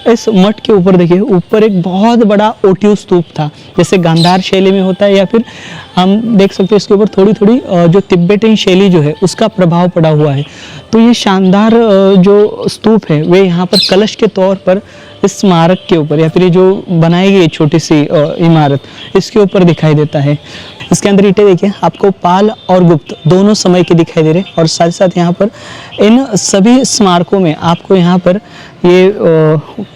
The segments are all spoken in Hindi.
इस मठ के ऊपर देखिए, ऊपर एक बहुत बड़ा ओटिव स्तूप था, जैसे गांधार शैली में होता है, या फिर हम देख सकते हैं इसके ऊपर थोड़ी थोड़ी जो तिब्बतन शैली जो है उसका प्रभाव पड़ा हुआ है। तो ये शानदार जो स्तूप है वे यहाँ पर कलश के तौर पर इस स्मारक के ऊपर, या फिर ये जो बनाई गई छोटी सी इमारत, इसके ऊपर दिखाई देता है। इसके अंदर ईंटें देखिए आपको पाल और गुप्त दोनों समय के दिखाई दे रहे हैं, और साथ साथ यहाँ पर इन सभी स्मारकों में आपको यहाँ पर ये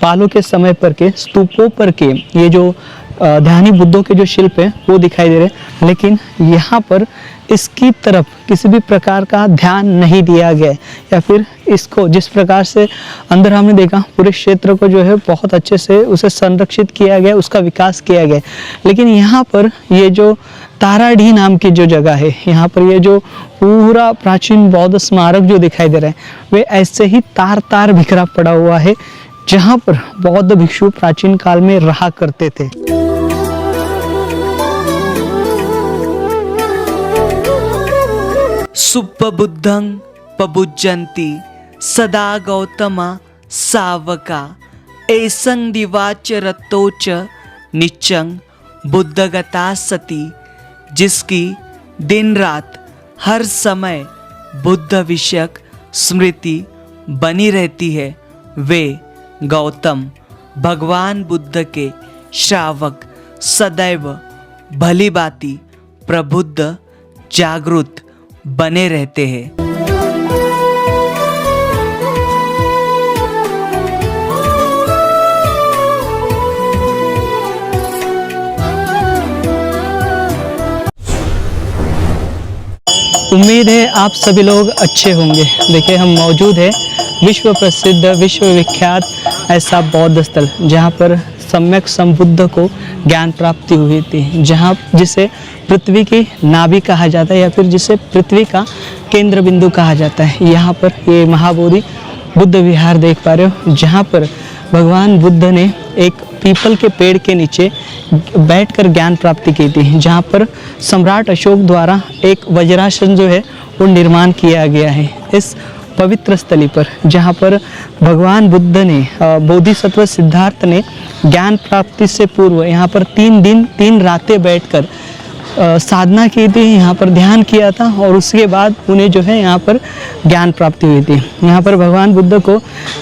पालों के समय पर के स्तूपों पर के ये जो ध्यानी बुद्धों के जो शिल्प है वो दिखाई दे रहे हैं, लेकिन यहाँ पर इसकी तरफ किसी भी प्रकार का ध्यान नहीं दिया गया, या फिर इसको जिस प्रकार से अंदर हमने देखा पूरे क्षेत्र को जो है बहुत अच्छे से उसे संरक्षित किया गया, उसका विकास किया गया, लेकिन यहाँ पर ये जो ताराडीह नाम की जो जगह है, यहाँ पर ये जो पूरा प्राचीन बौद्ध स्मारक जो दिखाई दे रहा है वे ऐसे ही तार तार बिखरा पड़ा हुआ है, जहाँ पर बौद्ध भिक्षु प्राचीन काल में रहा करते थे। सुप्पबुद्धं पबुज्जन्ति सदा गौतमा सावका एसं दिवाच रतोच निच्चं बुद्धगता सती, जिसकी दिन रात हर समय बुद्ध विषयक स्मृति बनी रहती है, वे गौतम भगवान बुद्ध के श्रावक सदैव भली भांति प्रबुद्ध जागृत बने रहते हैं। उम्मीद है आप सभी लोग अच्छे होंगे। देखिए हम मौजूद है विश्व प्रसिद्ध विश्व विख्यात ऐसा बौद्ध स्थल, जहाँ पर सम्यक संबुद्ध को ज्ञान प्राप्ति हुई थी, जहाँ जिसे पृथ्वी की नाभि कहा जाता है, या फिर जिसे पृथ्वी का केंद्र बिंदु कहा जाता है। यहाँ पर ये महाबोधि बुद्ध विहार देख पा रहे हो, जहाँ पर भगवान बुद्ध ने एक पीपल के पेड़ के नीचे बैठकर ज्ञान प्राप्ति की थी, जहाँ पर सम्राट अशोक द्वारा एक वज्रासन जो है वो निर्माण किया गया है इस पवित्र स्थली पर, जहाँ पर भगवान बुद्ध ने बोधिसत्व सिद्धार्थ ने ज्ञान प्राप्ति से पूर्व यहाँ पर 3 दिन 3 रातें बैठकर साधना की थी, यहाँ पर ध्यान किया था, और उसके बाद उन्हें जो है यहाँ पर ज्ञान प्राप्ति हुई थी। यहाँ पर भगवान बुद्ध को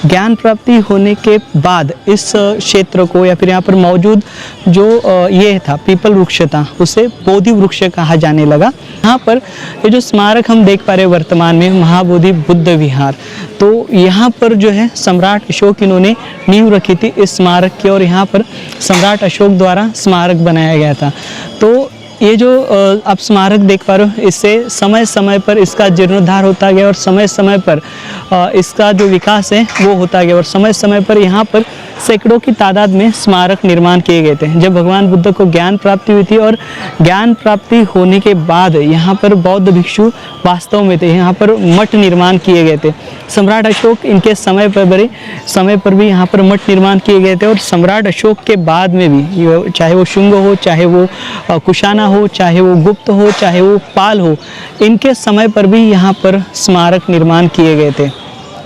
ज्ञान प्राप्ति होने के बाद इस क्षेत्र को, या फिर यहाँ पर मौजूद जो ये था पीपल वृक्ष था, उसे बोधि वृक्ष कहा जाने लगा। यहाँ पर ये जो स्मारक हम देख पा रहे हैं वर्तमान में, महाबोधि बुद्ध विहार, तो यहाँ पर जो है सम्राट अशोक इन्होंने नींव रखी थी इस स्मारक की, और यहाँ पर सम्राट अशोक द्वारा स्मारक बनाया गया था। तो ये जो आप स्मारक देख पा रहे हो, इससे समय समय पर इसका जीर्णोद्धार होता गया, और समय समय पर इसका जो विकास है वो होता गया, और समय समय पर यहाँ पर सैकड़ों की तादाद में स्मारक निर्माण किए गए थे। जब भगवान बुद्ध को ज्ञान प्राप्ति हुई थी, और ज्ञान प्राप्ति होने के बाद यहाँ पर बौद्ध भिक्षु वास्तव में थे, यहाँ पर मठ निर्माण किए गए थे। सम्राट अशोक इनके समय पर भी यहाँ पर मठ निर्माण किए गए थे, और सम्राट अशोक के बाद में भी, चाहे वो शुंग हो, चाहे वो कुशाना हो, चाहे वो गुप्त हो, चाहे वो पाल हो, इनके समय पर भी यहाँ पर स्मारक निर्माण किए गए थे।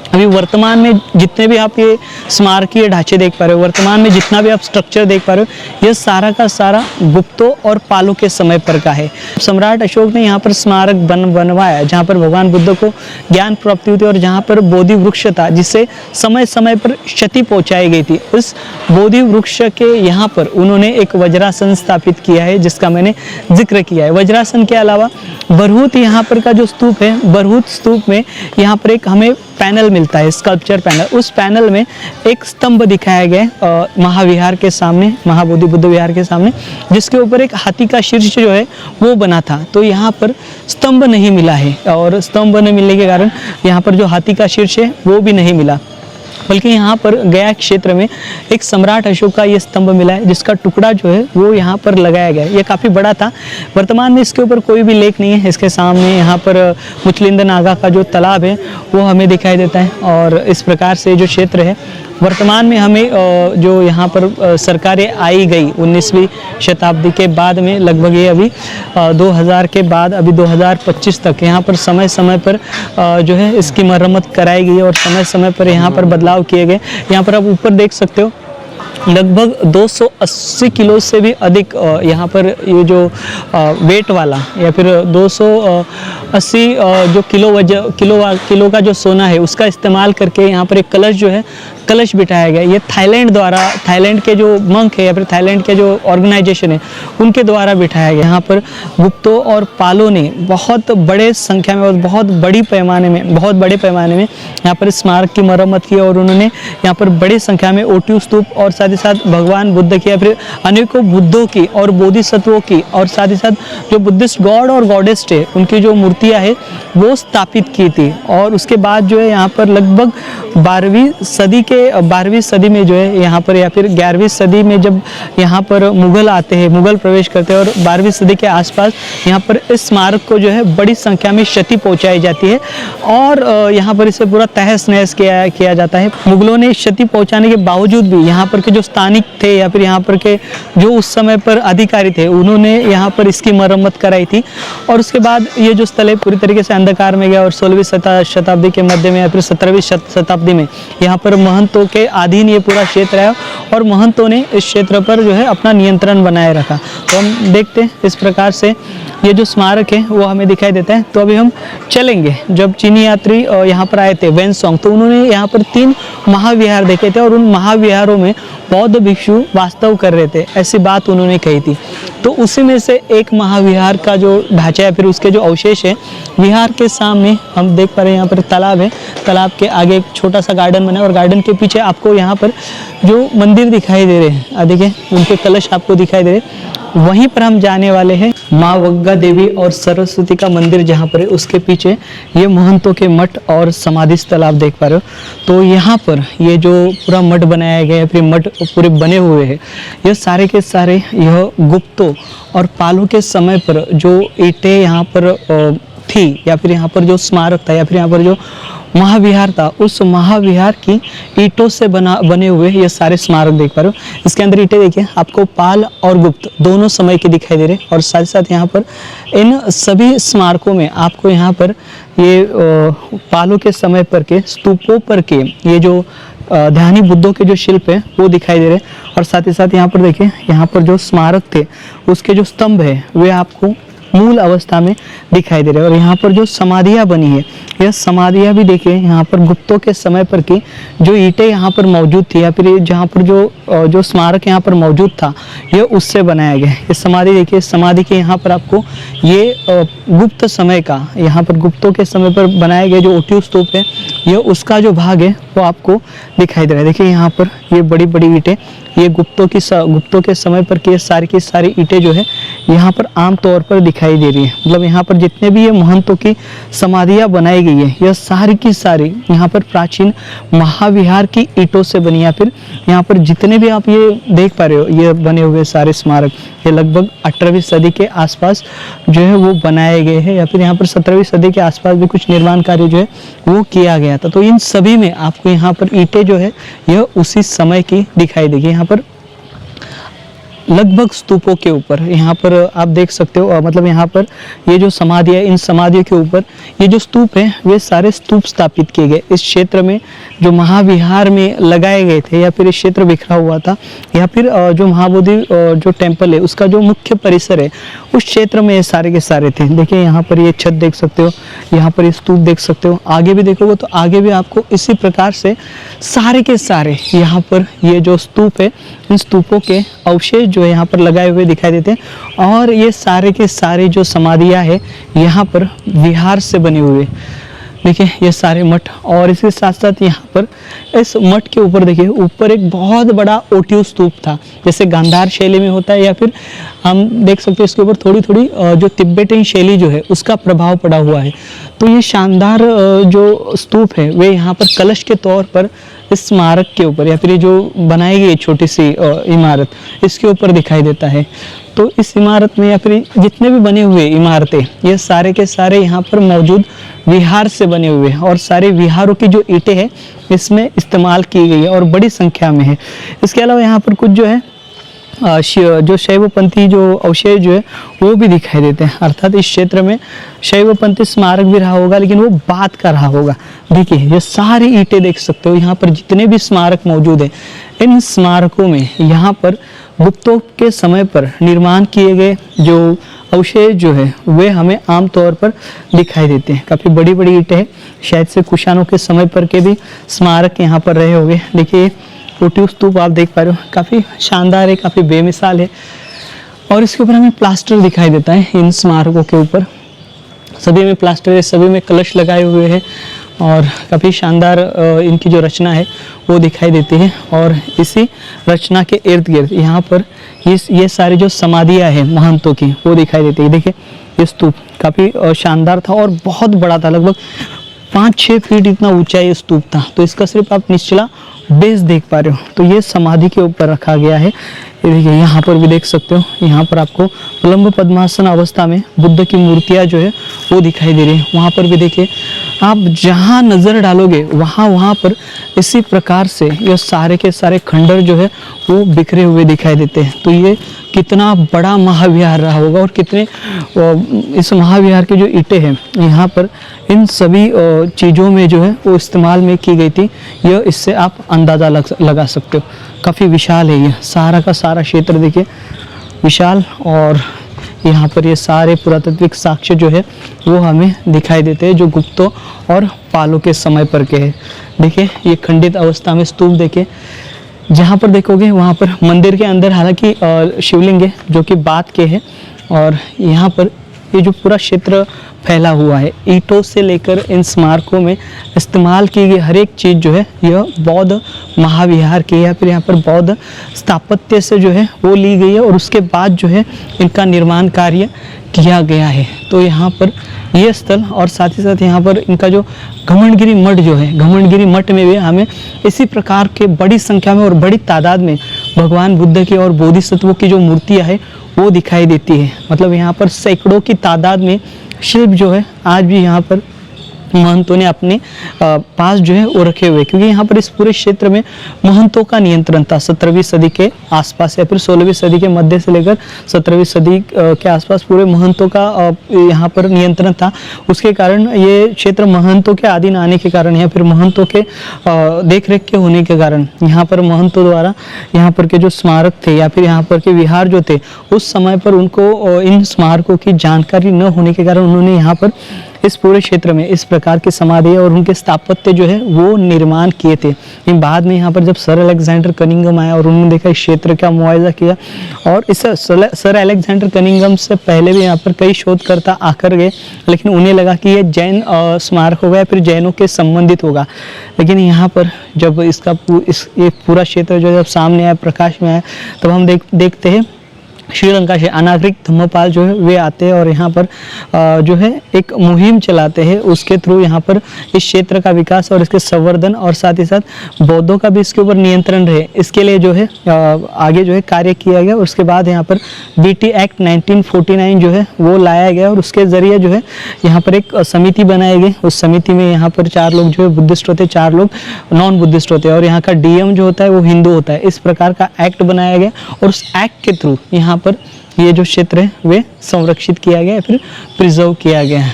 अभी वर्तमान में जितने भी आप ये स्मारकीय ढांचे देख पा रहे हो, वर्तमान में जितना भी आप स्ट्रक्चर देख पा रहे हो, ये सारा का सारा गुप्तों और पालों के समय पर का है। सम्राट अशोक ने यहाँ पर स्मारक बनवाया, जहाँ पर भगवान बुद्ध को ज्ञान प्राप्ति हुई थी, और जहाँ पर बोधि वृक्ष था जिसे समय समय पर क्षति पहुँचाई गई थी, उस बोधि वृक्ष के यहाँ पर उन्होंने एक वज्रासन स्थापित किया है, जिसका मैंने जिक्र किया है। वज्रासन के अलावा बरहूत यहाँ पर का जो स्तूप है, बरहूत स्तूप में यहाँ पर एक हमें पैनल मिलता है, स्कल्पचर पैनल। उस पैनल में एक स्तंभ दिखाया गया महाविहार के सामने, महाबोधि बुद्ध विहार के सामने, जिसके ऊपर एक हाथी का शीर्ष जो है वो बना था। तो यहाँ पर स्तंभ नहीं मिला है, और स्तंभ न मिलने के कारण यहाँ पर जो हाथी का शीर्ष है वो भी नहीं मिला, बल्कि यहाँ पर गया क्षेत्र में एक सम्राट अशोक का ये स्तंभ मिला है, जिसका टुकड़ा जो है वो यहाँ पर लगाया गया है। ये काफ़ी बड़ा था। वर्तमान में इसके ऊपर कोई भी लेख नहीं है। इसके सामने यहाँ पर मुचलिंद नागा का जो तालाब है वो हमें दिखाई देता है, और इस प्रकार से जो क्षेत्र है वर्तमान में हमें जो यहाँ पर सरकारें आई गई 19वीं शताब्दी के बाद में, लगभग ये अभी 2000 के बाद अभी 2025 तक यहाँ पर समय समय पर जो है इसकी मरम्मत कराई गई और समय समय पर यहाँ पर बदलाव किए गए। यहाँ पर आप ऊपर देख सकते हो लगभग 280 किलो से भी अधिक यहाँ पर ये जो वेट वाला या फिर 280 जो किलो का जो सोना है उसका इस्तेमाल करके यहाँ पर एक कलश जो है कलश बिठाया गया। ये थाईलैंड के जो मंक है या फिर थाईलैंड के जो ऑर्गेनाइजेशन है उनके द्वारा बिठाया गया। यहाँ पर गुप्तों और पालों ने बहुत बड़े संख्या में और बहुत बड़े पैमाने में यहाँ पर स्मारक की मरम्मत की और उन्होंने यहाँ पर बड़ी संख्या में ओट्यू स्तूप और साथ ही साथ भगवान बुद्ध की या फिर अनेकों बुद्धों की और बोधिसत्वों की और साथ ही साथ जो बुद्धिस्ट गॉड और गॉडेस्ट है उनकी जो मूर्तियाँ है वो स्थापित की थी। और उसके बाद जो है यहाँ पर लगभग 12वीं सदी में जो है यहाँ पर या फिर 11वीं सदी में जब यहाँ पर मुगल प्रवेश करते हैं और 12वीं सदी के आसपास यहाँ पर इस स्मारक को जो है बड़ी संख्या में क्षति पहुँचाई जाती है और यहाँ पर इसे पूरा तहस नहस किया जाता है। मुगलों ने क्षति पहुँचाने के बावजूद भी यहाँ पर के जो स्थानिक थे या फिर यहाँ पर के जो उस समय पर अधिकारी थे उन्होंने यहाँ पर इसकी मरम्मत कराई थी। और उसके बाद ये जो स्थल है पूरी तरीके से अंधकार में गया और 16वीं शताब्दी के मध्य में या फिर 17वीं शताब्दी में यहाँ पर महंतों के अधीन ये पूरा क्षेत्र है और महंतों ने इस क्षेत्र पर जो है अपना नियंत्रण बनाए रखा। तो हम देखते हैं इस प्रकार से ये जो स्मारक है वो हमें दिखाई देता है। तो अभी हम चलेंगे। जब चीनी यात्री यहाँ पर आए थे वेनसोंग, तो उन्होंने यहाँ पर 3 महाविहार देखे थे और उन महाविहारों में बौद्ध भिक्षु वास्तव कर रहे थे, ऐसी बात उन्होंने कही थी। तो उसी में से एक महाविहार का जो ढांचा है फिर उसके जो अवशेष है, विहार के सामने हम देख पा रहे हैं यहाँ पर तालाब है, तालाब के आगे एक छोटा सा गार्डन बना है और गार्डन के पीछे आपको यहाँ पर जो मंदिर दिखाई दे रहे हैं, देखिए उनके कलश आपको दिखाई दे रहे हैं। वहीं पर हम जाने वाले हैं माँ वग्गा देवी और सरस्वती का मंदिर जहाँ पर है, उसके पीछे ये महंतों के मठ और समाधि स्थल आप देख पा रहे हो। तो यहाँ पर ये जो पूरा मठ बनाया गया है, फिर मठ पूरे बने हुए हैं, ये सारे के सारे यह गुप्तों और पालों के समय पर जो ईंटें यहाँ पर थी या फिर यहाँ पर जो स्मारक था या फिर यहाँ पर जो महाविहार था, उस महाविहार की ईंटों से बने हुए ये सारे स्मारक देख पा रहे हो। इसके अंदर ईंटें देखिए आपको पाल और गुप्त दोनों समय के दिखाई दे रहे हैं और साथ ही साथ यहाँ पर इन सभी स्मारकों में आपको यहाँ पर ये पालों के समय पर के स्तूपों पर के ये जो ध्यानी बुद्धों के जो शिल्प है वो दिखाई दे रहे हैं। और साथ ही साथ यहाँ पर देखिए यहाँ पर जो स्मारक थे उसके जो स्तंभ है वे आपको मूल अवस्था में दिखाई दे रहे हैं। और यहाँ पर जो समाधियाँ बनी है, यह समाधियाँ भी देखिए यहाँ पर गुप्तों के समय पर की जो ईंटें यहाँ पर मौजूद थी या फिर जहाँ पर जो स्मारक यहाँ पर मौजूद था यह उससे बनाया गया है। ये समाधि देखिए, समाधि के यहाँ पर आपको ये गुप्त समय का यहाँ पर गुप्तों के समय पर बनाए गए जो ओट्यू स्तूप है यह उसका जो भाग है वो आपको दिखाई दे रहा है। देखिए यहाँ पर ये बड़ी बड़ी ईंटें ये गुप्तों के समय पर की सारी ईंटें जो है यहाँ पर आम तौर पर दिखाई दे रही है। मतलब यहाँ पर जितने भी ये महंतों की समाधियाँ बनाई गई है यह सारी की सारी यहाँ पर प्राचीन महाविहार की ईंटों से बनी या फिर यहाँ पर जितने भी आप ये देख पा रहे हो ये बने हुए सारे स्मारक ये लगभग 18वीं सदी के आसपास जो है वो बनाए गए हैं या फिर यहाँ पर 17वीं सदी के आसपास भी कुछ निर्माण कार्य जो है वो किया गया था। तो इन सभी में आपको यहाँ पर ईंटें जो है यह उसी समय की दिखाई देगी। यहाँ पर लगभग स्तूपों के ऊपर यहाँ पर आप देख सकते हो, मतलब यहाँ पर ये जो समाधि है इन समाधियों के ऊपर ये जो स्तूप है वे सारे स्तूप स्थापित किए गए इस क्षेत्र में जो महाविहार में लगाए गए थे या फिर इस क्षेत्र बिखरा हुआ था या फिर जो महाबोधि जो टेम्पल है उसका जो मुख्य परिसर है उस क्षेत्र में ये सारे के सारे थे। देखिए यहाँ पर ये छत देख सकते हो, यहाँ पर ये स्तूप देख सकते हो, आगे भी देखोगे तो आगे भी आपको इसी प्रकार से सारे के सारे यहाँ पर ये जो स्तूप है इन स्तूपों के अवशेष जो है यहाँ पर लगाए हुए दिखाई देते हैं। और ये सारे के सारे जो समाधियाँ है यहाँ पर विहार से बने हुए देखिए ये सारे मठ। और इसके साथ साथ यहाँ पर इस मठ के ऊपर देखिए ऊपर एक बहुत बड़ा ओट्यू स्तूप था, जैसे गांधार शैली में होता है या फिर हम देख सकते हैं इसके ऊपर थोड़ी थोड़ी जो तिब्बतन शैली जो है उसका प्रभाव पड़ा हुआ है। तो ये शानदार जो स्तूप है वे यहाँ पर कलश के तौर पर इस स्मारक के ऊपर या फिर ये जो बनाई गई छोटी सी इमारत इसके ऊपर दिखाई देता है। तो इस इमारत में या फिर जितने भी बने हुए इमारतें ये सारे के सारे यहाँ पर मौजूद विहार से बने हुए हैं और सारे विहारों की जो ईंटें हैं इसमें इस्तेमाल की गई है और बड़ी संख्या में है। इसके अलावा यहाँ पर कुछ जो है जो शैवपंथी जो अवशेष जो है वो भी दिखाई देते हैं, अर्थात इस क्षेत्र में शैवपंथी स्मारक भी रहा होगा लेकिन वो बाद का रहा होगा। देखिए ये सारी ईंटें देख सकते हो, यहाँ पर जितने भी स्मारक मौजूद हैं इन स्मारकों में यहाँ पर गुप्तों के समय पर निर्माण किए गए जो अवशेष जो है वे हमें आमतौर पर दिखाई देते हैं। काफ़ी बड़ी बड़ी ईंटें हैं, शायद से कुषाणों के समय पर के भी स्मारक यहाँ पर रहे होंगे। देखिए टूटी स्तूप आप देख पा रहे हो, काफ़ी शानदार है, काफ़ी बेमिसाल है और इसके ऊपर हमें प्लास्टर दिखाई देता है। इन स्मारकों के ऊपर सभी में प्लास्टर है, सभी में कलश लगाए हुए हैं और काफ़ी शानदार इनकी जो रचना है वो दिखाई देती है। और इसी रचना के इर्द गिर्द यहाँ पर ये सारी जो समाधियाँ हैं महंतों की वो दिखाई देती है। देखिए ये स्तूप काफ़ी शानदार था और बहुत बड़ा था, लगभग 5-6 फीट इतना ऊंचा ये स्तूप था। तो इसका सिर्फ आप निचला बेस देख पा रहे हो, तो ये समाधि के ऊपर रखा गया है। ये देखिए यहाँ पर भी देख सकते हो, यहाँ पर आपको लंब पद्मासन अवस्था में बुद्ध की मूर्तियाँ जो है वो दिखाई दे रही है। वहाँ पर भी देखिए आप जहाँ नज़र डालोगे वहाँ पर इसी प्रकार से ये सारे के सारे खंडर जो है वो बिखरे हुए दिखाई देते हैं। तो ये कितना बड़ा महाविहार रहा होगा और कितने इस महाविहार की जो ईंटें हैं यहाँ पर इन सभी चीज़ों में जो है वो इस्तेमाल में की गई थी, यह इससे आप अंदाज़ा लगा सकते हो। काफ़ी विशाल है ये सारा का सारा क्षेत्र, देखिए विशाल। और यहाँ पर ये सारे पुरातात्विक साक्ष्य जो है वो हमें दिखाई देते हैं जो गुप्तों और पालों के समय पर के हैं। देखिए ये खंडित अवस्था में स्तूप देखिए, जहाँ पर देखोगे वहाँ पर मंदिर के अंदर हालांकि शिवलिंग है जो कि बात के है और यहाँ पर ये जो पूरा क्षेत्र फैला हुआ है ईंटों से लेकर इन स्मारकों में इस्तेमाल की गई हर एक चीज़ जो है यह बौद्ध महाविहार की या फिर यहाँ पर बौद्ध स्थापत्य से जो है वो ली गई है और उसके बाद जो है इनका निर्माण कार्य किया गया है। तो यहाँ पर ये स्थल और साथ ही साथ यहाँ पर इनका जो घमंडगिरी मठ जो है, घमंडगिरी मठ में भी हमें इसी प्रकार के बड़ी संख्या में और बड़ी तादाद में भगवान बुद्ध की और बोधिसत्वों की जो मूर्तियाँ है वो दिखाई देती है। मतलब यहाँ पर सैकड़ों की तादाद में शिल्प जो है आज भी यहाँ पर महंतों ने अपने पास जो है वो रखे हुए, क्योंकि यहाँ पर इस पूरे क्षेत्र में महंतों का नियंत्रण था 17वीं सदी के आसपास या फिर 16वीं सदी के मध्य से लेकर 17वीं सदी के आसपास पूरे महंतों का यहाँ पर नियंत्रण था। उसके कारण ये क्षेत्र महंतों के अधीन आने के कारण या फिर महंतों के देख रेख के होने के कारण यहाँ पर महंतों द्वारा यहाँ पर के जो स्मारक थे या फिर यहाँ पर के विहार जो थे उस समय पर उनको इन स्मारकों की जानकारी न होने के कारण उन्होंने यहाँ पर इस पूरे क्षेत्र में इस प्रकार की समाधि और उनके स्थापत्य जो है वो निर्माण किए थे। लेकिन बाद में यहाँ पर जब सर अलेक्जेंडर कनिंघम आया और उन्होंने देखा इस क्षेत्र का मुआयजा किया और इस सर अलेक्जेंडर कनिंघम से पहले भी यहाँ पर कई शोधकर्ता आकर गए, लेकिन उन्हें लगा कि ये जैन स्मारक होगा या फिर जैनों के संबंधित होगा। लेकिन यहाँ पर जब ये पूरा क्षेत्र जो जब सामने आया, प्रकाश में आया, तब हम देखते हैं श्रीलंका से अनागरिक धम्मपाल जो है वे आते हैं और यहाँ पर जो है एक मुहिम चलाते हैं। उसके थ्रू यहाँ पर इस क्षेत्र का विकास और इसके संवर्धन और साथ ही साथ बौद्धों का भी इसके ऊपर नियंत्रण रहे, इसके लिए जो है आगे जो है कार्य किया गया। उसके बाद यहाँ पर बीटी एक्ट 1949 जो है वो लाया गया और उसके ज़रिए जो है यहाँ पर एक समिति बनाई गई। उस समिति में यहाँ पर 4 लोग जो है बुद्धिस्ट होते, 4 लोग नॉन बुद्धिस्ट होते हैं और यहाँ का डीएम जो होता है वो हिंदू होता है। इस प्रकार का एक्ट बनाया गया और उस एक्ट के थ्रू यहाँ पर ये जो क्षेत्र है वे संरक्षित किया गया है, फिर प्रिजर्व किया गया है।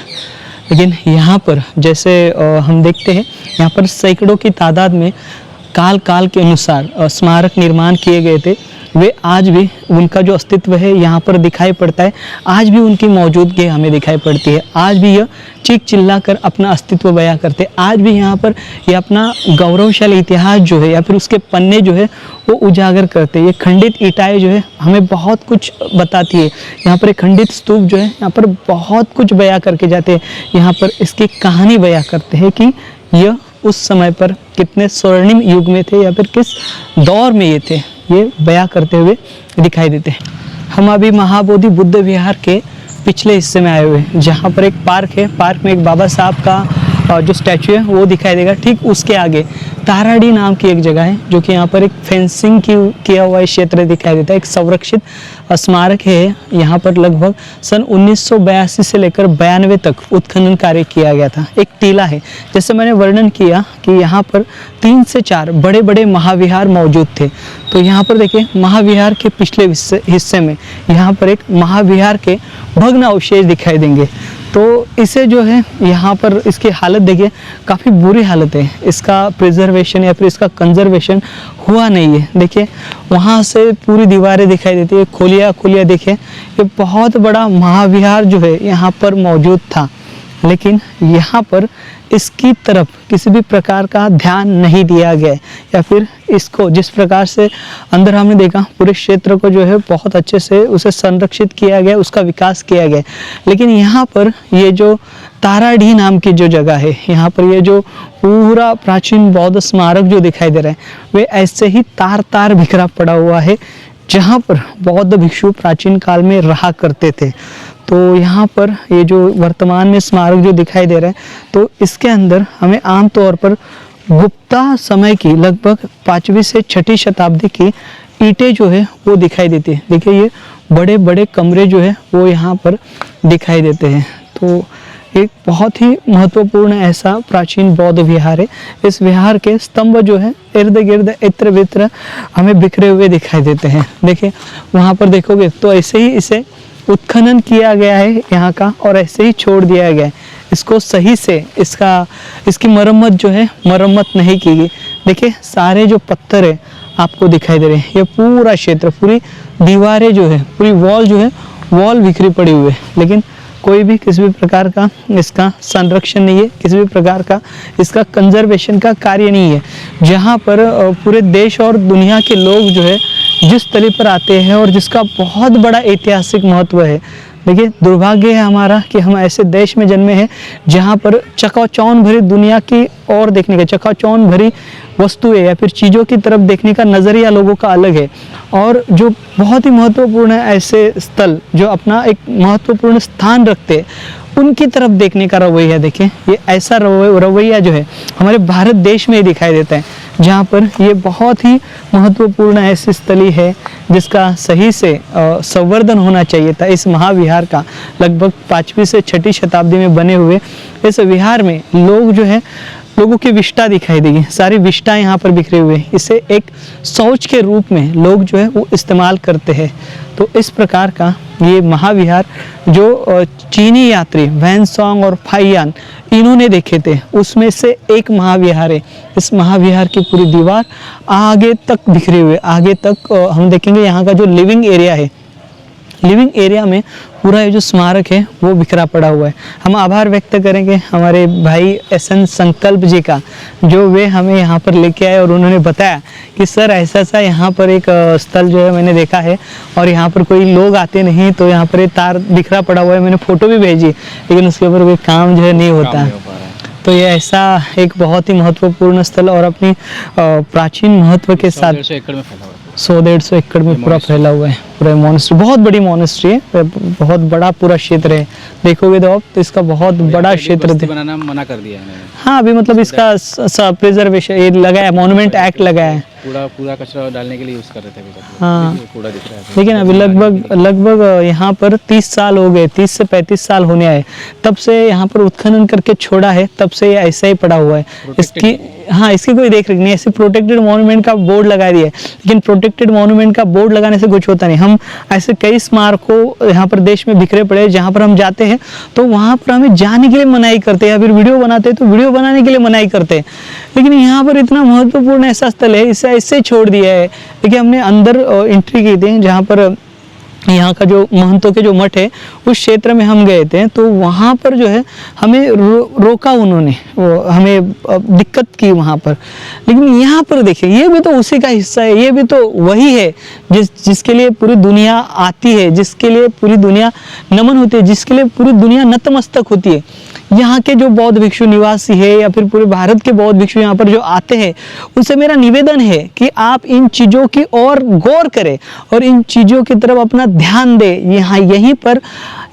लेकिन यहाँ पर जैसे हम देखते हैं यहाँ पर सैकड़ों की तादाद में काल के अनुसार स्मारक निर्माण किए गए थे। वे आज भी उनका जो अस्तित्व है यहाँ पर दिखाई पड़ता है, आज भी उनकी मौजूदगी हमें दिखाई पड़ती है। आज भी यह चीख चिल्ला कर अपना अस्तित्व बयां करते हैं। आज भी यहाँ पर ये अपना गौरवशाली इतिहास जो है या फिर उसके पन्ने जो है वो उजागर करते हैं। ये खंडित ईंटें जो है हमें बहुत कुछ बताती है। यहाँ पर एक खंडित स्तूप जो है यहाँ पर बहुत कुछ बयां करके जाते हैं। यहाँ पर इसकी कहानी बयां करते हैं कि यह उस समय पर कितने स्वर्णिम युग में थे या फिर किस दौर में ये थे, ये बयां करते हुए दिखाई देते हैं। हम अभी महाबोधि बुद्ध विहार के पिछले हिस्से में आए हुए हैं, जहाँ पर एक पार्क है। पार्क में एक बाबा साहब का जो स्टैचू है वो दिखाई देगा। ठीक उसके आगे ताराडी नाम की एक जगह है, जो कि यहाँ पर एक फेंसिंग किया हुआ क्षेत्र दिखाई देता है। एक संरक्षित स्मारक है। यहाँ पर लगभग सन 1982 से लेकर 92 तक उत्खनन कार्य किया गया था। एक टीला है, जैसे मैंने वर्णन किया कि यहाँ पर 3 से 4 बड़े बड़े महाविहार मौजूद थे। तो यहाँ पर देखिए महाविहार के पिछले हिस्से में यहाँ पर एक महाविहार के भग्न अवशेष दिखाई देंगे। तो इसे जो है यहाँ पर इसकी हालत देखिए काफ़ी बुरी हालत है। इसका प्रिजर्वेशन या फिर इसका कंजर्वेशन हुआ नहीं है। देखिए वहाँ से पूरी दीवारें दिखाई देती है, खोलिया देखिए। ये बहुत बड़ा महाविहार जो है यहाँ पर मौजूद था, लेकिन यहाँ पर इसकी तरफ किसी भी प्रकार का ध्यान नहीं दिया गया, या फिर इसको जिस प्रकार से अंदर हमने देखा पूरे क्षेत्र को जो है बहुत अच्छे से उसे संरक्षित किया गया, उसका विकास किया गया। लेकिन यहाँ पर ये जो ताराडी नाम की जो जगह है, यहाँ पर ये जो पूरा प्राचीन बौद्ध स्मारक जो दिखाई दे रहा है, वे ऐसे ही तार बिखरा पड़ा हुआ है, जहाँ पर बौद्ध भिक्षु प्राचीन काल में रहा करते थे। तो यहाँ पर ये जो वर्तमान में स्मारक जो दिखाई दे रहा है, तो इसके अंदर हमें आमतौर पर गुप्ता समय की लगभग 5वीं से 6ठी शताब्दी की ईंटें जो है वो दिखाई देती है। देखिए ये बड़े बड़े कमरे जो है वो यहाँ पर दिखाई देते हैं। तो एक बहुत ही महत्वपूर्ण ऐसा प्राचीन बौद्ध विहार है। इस विहार के स्तंभ जो है इर्द गिर्द इत्र वित्र हमें बिखरे हुए दिखाई देते हैं। देखिए वहाँ पर देखोगे तो ऐसे ही इसे उत्खनन किया गया है यहाँ का, और ऐसे ही छोड़ दिया गया है। इसको सही से इसकी मरम्मत जो है मरम्मत नहीं की गई। देखिए सारे जो पत्थर है आपको दिखाई दे रहे हैं, ये पूरा क्षेत्र, पूरी दीवारें जो है, पूरी वॉल जो है, वॉल बिखरी पड़ी हुई है, लेकिन कोई भी किसी भी प्रकार का इसका संरक्षण नहीं है, किसी भी प्रकार का इसका कंजर्वेशन का कार्य नहीं है। जहाँ पर पूरे देश और दुनिया के लोग जो है जिस तले पर आते हैं और जिसका बहुत बड़ा ऐतिहासिक महत्व है। देखिए दुर्भाग्य है हमारा कि हम ऐसे देश में जन्मे हैं जहाँ पर चकाचौंध भरी दुनिया की ओर देखने का, चकाचौंध भरी वस्तुएं या फिर चीज़ों की तरफ देखने का नज़रिया लोगों का अलग है, और जो बहुत ही महत्वपूर्ण है ऐसे स्थल जो अपना एक महत्वपूर्ण स्थान रखते हैं, उनकी तरफ देखने का रवैया। देखिए ये ऐसा रवैया जो है हमारे भारत देश में ही दिखाई देता है, जहाँ पर ये बहुत ही महत्वपूर्ण ऐसी स्थली है जिसका सही से संवर्धन होना चाहिए था। इस महाविहार का लगभग 5वीं से 6ठी शताब्दी में बने हुए इस विहार में लोग जो है, लोगों की विष्ठा दिखाई देगी, सारी विष्ठा यहाँ पर बिखरे हुए हैं। इसे एक शौच के रूप में लोग जो है वो इस्तेमाल करते हैं। तो इस प्रकार का ये महाविहार जो चीनी यात्री वैनसोंग और फाइयान इन्होंने देखे थे, उसमें से एक महाविहार है। इस महाविहार की पूरी दीवार आगे तक बिखरे हुए, आगे तक हम देखेंगे यहाँ का जो लिविंग एरिया है, लिविंग एरिया में पूरा ये जो स्मारक है वो बिखरा पड़ा हुआ है। हम आभार व्यक्त करेंगे हमारे भाई SN संकल्प जी का, जो वे हमें यहाँ पर लेके आए और उन्होंने बताया कि सर ऐसा सा यहाँ पर एक स्थल जो है मैंने देखा है, और यहाँ पर कोई लोग आते नहीं, तो यहाँ पर ये तार बिखरा पड़ा हुआ है। मैंने फ़ोटो भी भेजी, लेकिन उसके ऊपर कोई काम जो है नहीं होता। तो ये ऐसा एक बहुत ही महत्वपूर्ण स्थल और अपनी प्राचीन महत्व के साथ 100-150 एकड़ में पूरा फैला हुआ है। पूरा मोनेस्ट्री, बहुत बड़ी मोनेस्ट्री है, बहुत बड़ा पूरा क्षेत्र है। देखोगे तो आप तो इसका बहुत बड़ा क्षेत्र बनाना मना कर दिया है। हाँ, अभी मतलब इसका प्रिजर्वेशन ये लगा है, मॉन्यूमेंट एक्ट लगा है। पूरा कचरा डालने के लिए यूज कर रहे थे। हाँ, कूड़ा दिख रहा है। लेकिन अभी लगभग यहाँ पर 30 साल हो गए, 30 से 35 साल होने आए, तब से यहाँ पर उत्खनन करके छोड़ा है, तब से ये ऐसा ही पड़ा हुआ है। इसकी इसकी कोई देख रेख नहीं। ऐसे प्रोटेक्टेड मॉन्यूमेंट का बोर्ड लगा दिया है, लेकिन प्रोटेक्टेड मॉन्यूमेंट का बोर्ड लगाने से कुछ होता नहीं। हम ऐसे कई स्मारकों यहाँ पर देश में बिखरे पड़े, जहाँ पर हम जाते हैं तो वहाँ पर हमें जाने के लिए मनाही करते हैं, या फिर वीडियो बनाते हैं तो वीडियो बनाने के लिए मनाही करते हैं। लेकिन यहाँ पर इतना महत्वपूर्ण ऐसा स्थल है, इसे ऐसे छोड़ दिया है। देखिए हमने अंदर एंट्री की थी, जहाँ पर यहाँ का जो महंतों के जो मठ है उस क्षेत्र में हम गए थे, तो वहाँ पर जो है हमें रोका उन्होंने, वो हमें दिक्कत की वहाँ पर। लेकिन यहाँ पर देखिए ये भी तो उसी का हिस्सा है, ये भी तो वही है जिसके लिए पूरी दुनिया आती है, जिसके लिए पूरी दुनिया नमन होती है, जिसके लिए पूरी दुनिया नतमस्तक होती है। यहाँ के जो बौद्ध भिक्षु निवासी है या फिर पूरे भारत के बौद्ध भिक्षु यहाँ पर जो आते हैं, उनसे मेरा निवेदन है कि आप इन चीज़ों की ओर गौर करें और इन चीज़ों की तरफ अपना ध्यान दें। यहाँ यहीं पर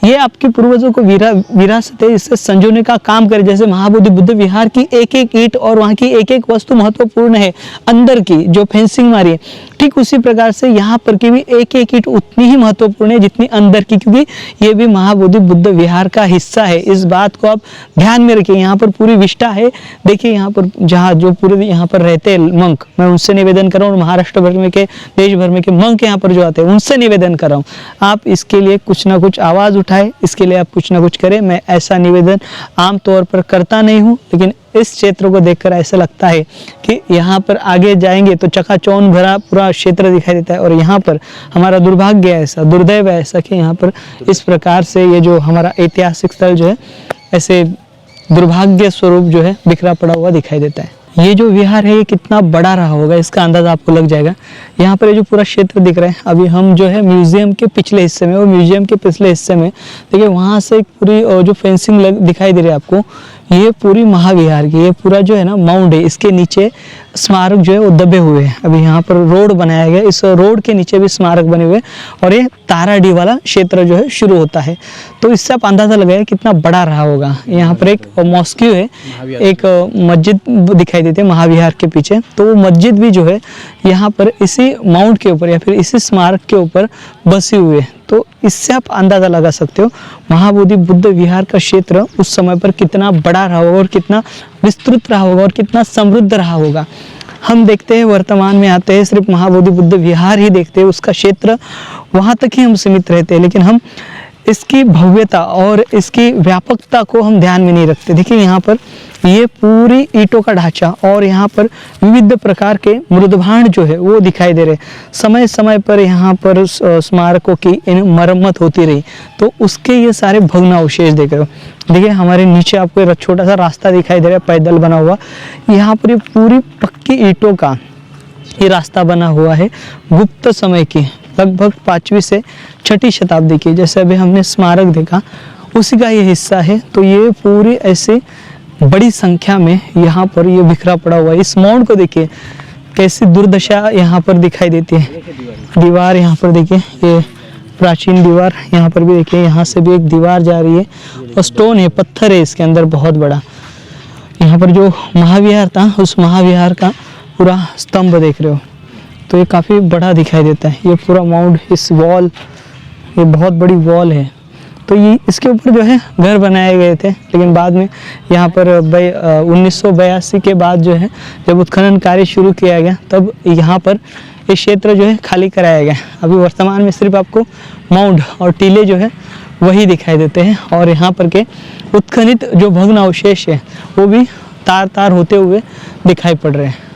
ये आपके पूर्वजों को विरासत है, इससे संजोने का काम करे। जैसे महाबोधि बुद्ध विहार की एक एक ईंट और वहाँ की एक एक वस्तु महत्वपूर्ण है, अंदर की जो फेंसिंग मारी है, ठीक उसी प्रकार से यहाँ पर की भी एक एक ईंट उतनी ही महत्वपूर्ण है जितनी अंदर की, क्योंकि ये भी महाबोधि बुद्ध विहार का हिस्सा है। इस बात को आप ध्यान में रखिए। यहाँ पर पूरी विष्टा है, देखिए यहाँ पर जहाँ जो पूरे यहाँ पर रहते हैं मंक, मैं उनसे निवेदन कर रहा हूँ, महाराष्ट्र भर में के, देश भर में के मंक यहाँ पर जो आते हैं उनसे निवेदन कर रहा हूँ, आप इसके लिए कुछ ना कुछ आवाज़ उठाए, इसके लिए आप कुछ ना कुछ करें। मैं ऐसा निवेदन आमतौर पर करता नहीं हूँ, लेकिन इस क्षेत्र को देखकर ऐसा लगता है कि यहाँ पर आगे जाएंगे तो चकाचौंध भरा पूरा क्षेत्र दिखाई देता है। और यहाँ पर हमारा दुर्भाग्य है, ऐसा दुर्दैव है ऐसा कि यहाँ पर इस प्रकार से ये जो हमारा ऐतिहासिक स्थल जो है ऐसे दुर्भाग्य स्वरूप जो है बिखरा पड़ा हुआ दिखाई देता है। ये जो विहार है ये कितना बड़ा रहा होगा इसका अंदाजा आपको लग जाएगा। यहाँ पर ये जो पूरा क्षेत्र दिख रहा है, अभी हम जो है म्यूजियम के पिछले हिस्से में, और म्यूजियम के पिछले हिस्से में देखिए वहाँ से एक पूरी जो फेंसिंग दिखाई दे रही है आपको, ये पूरी महाविहार की, ये पूरा जो है ना माउंट है, इसके नीचे स्मारक जो है वो दबे हुए हैं। अभी यहाँ पर रोड बनाया गया, इस रोड के नीचे भी स्मारक बने हुए और ये ताराडी वाला क्षेत्र जो है शुरू होता है। तो इससे आप अंदाजा लगाए कितना बड़ा रहा होगा। यहाँ पर एक मॉस्क्यू है, एक मस्जिद दिखाई देती है महाविहार के पीछे, तो वो मस्जिद भी जो है यहाँ पर इसी माउंट के ऊपर या फिर इसी स्मारक के ऊपर बसी हुई है। तो इससे आप अंदाजा लगा सकते हो महाबोधि बुद्ध विहार का क्षेत्र उस समय पर कितना बड़ा रहा होगा और कितना विस्तृत रहा होगा और कितना समृद्ध रहा होगा। हम देखते हैं वर्तमान में आते हैं सिर्फ महाबोधि बुद्ध विहार ही देखते हैं, उसका क्षेत्र वहाँ तक ही हम सीमित रहते हैं, लेकिन हम इसकी भव्यता और इसकी व्यापकता को हम ध्यान में नहीं रखते। देखिए यहाँ पर ये पूरी ईंटों का ढांचा और यहाँ पर विविध प्रकार के मृदभांड जो है वो दिखाई दे रहे। समय समय पर यहाँ पर स्मारकों की मरम्मत होती रही, तो उसके ये सारे भग्नावशेष देख रहे हो। देखिए हमारे नीचे आपको एक छोटा सा रास्ता दिखाई दे रहा है पैदल बना हुआ, यहाँ पर ये पूरी पक्की ईंटों का ये रास्ता बना हुआ है गुप्त समय की, लगभग 5वीं से 6ठी शताब्दी की। जैसे अभी हमने स्मारक देखा उसी का ये हिस्सा है। तो ये पूरी ऐसे बड़ी संख्या में यहाँ पर ये बिखरा पड़ा हुआ है। इस माउंट को देखिए कैसी दुर्दशा यहाँ पर दिखाई देती है। दीवार यहाँ पर देखिए, ये प्राचीन दीवार, यहाँ पर भी देखिए, यहाँ से भी एक दीवार जा रही है और स्टोन है, पत्थर है इसके अंदर बहुत बड़ा। यहाँ पर जो महाविहार था उस महाविहार का पूरा स्तंभ देख रहे हो, तो ये काफ़ी बड़ा दिखाई देता है। ये पूरा माउंट, इस वॉल, ये बहुत बड़ी वॉल है। तो ये इसके ऊपर जो है घर बनाए गए थे, लेकिन बाद में यहाँ पर 1982 के बाद जो है जब उत्खनन कार्य शुरू किया गया तब यहाँ पर ये क्षेत्र जो है खाली कराया गया। अभी वर्तमान में सिर्फ आपको माउंट और टीले जो है वही दिखाई देते हैं, और यहाँ पर के उत्खनित जो भग्न अवशेष है वो भी तार तार होते हुए दिखाई पड़ रहे हैं।